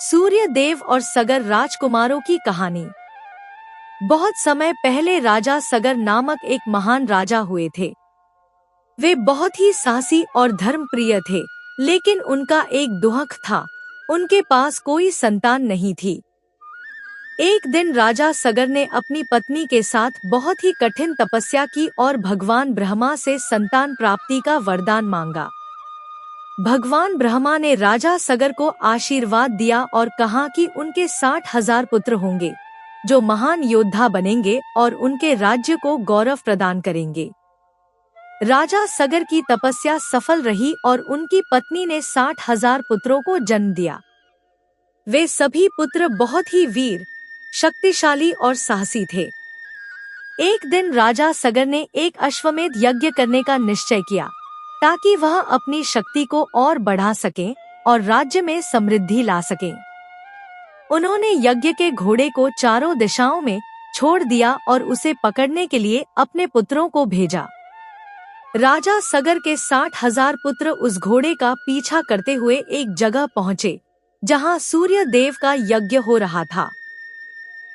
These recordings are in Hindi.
सूर्य देव और सगर राजकुमारों की कहानी। बहुत समय पहले राजा सगर नामक एक महान राजा हुए थे। वे बहुत ही साहसी और धर्मप्रिय थे, लेकिन उनका एक दुहक था, उनके पास कोई संतान नहीं थी। एक दिन राजा सगर ने अपनी पत्नी के साथ बहुत ही कठिन तपस्या की और भगवान ब्रह्मा से संतान प्राप्ति का वरदान मांगा। भगवान ब्रह्मा ने राजा सगर को आशीर्वाद दिया और कहा कि उनके 60,000 पुत्र होंगे, जो महान योद्धा बनेंगे और उनके राज्य को गौरव प्रदान करेंगे। राजा सगर की तपस्या सफल रही और उनकी पत्नी ने 60,000 पुत्रों को जन्म दिया। वे सभी पुत्र बहुत ही वीर, शक्तिशाली और साहसी थे। एक दिन राजा सगर ने एक अश्वमेध यज्ञ करने का निश्चय किया, ताकि वह अपनी शक्ति को और बढ़ा सकें और राज्य में समृद्धि ला सकें। उन्होंने यज्ञ के घोड़े को चारों दिशाओं में छोड़ दिया और उसे पकड़ने के लिए अपने पुत्रों को भेजा। राजा सगर के 60,000 पुत्र उस घोड़े का पीछा करते हुए एक जगह पहुँचे, जहाँ सूर्य देव का यज्ञ हो रहा था।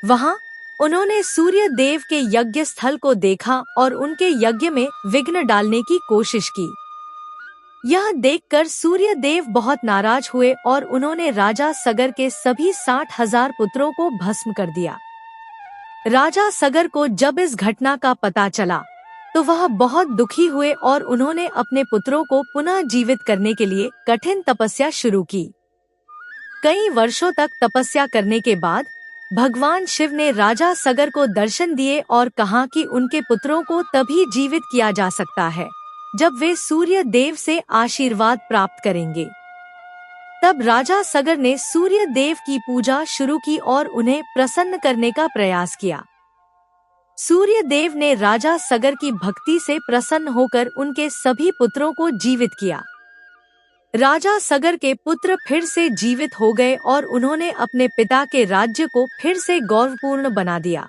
वहाँ उन्होंने सूर्य देव के यज्ञ स्थल को देखा और उनके यज्ञ में विघ्न डालने की कोशिश की। यह देखकर सूर्य देव बहुत नाराज हुए और उन्होंने राजा सगर के सभी 60,000 पुत्रों को भस्म कर दिया। राजा सगर को जब इस घटना का पता चला, तो वह बहुत दुखी हुए और उन्होंने अपने पुत्रों को पुनः जीवित करने के लिए कठिन तपस्या शुरू की। कई वर्षों तक तपस्या करने के बाद भगवान शिव ने राजा सगर को दर्शन दिए और कहा कि उनके पुत्रों को तभी जीवित किया जा सकता है जब वे सूर्य देव से आशीर्वाद प्राप्त करेंगे। तब राजा सगर ने सूर्य देव की पूजा शुरू की और उन्हें प्रसन्न करने का प्रयास किया। सूर्य देव ने राजा सगर की भक्ति से प्रसन्न होकर उनके सभी पुत्रों को जीवित किया। राजा सगर के पुत्र फिर से जीवित हो गए और उन्होंने अपने पिता के राज्य को फिर से गौरवपूर्ण बना दिया।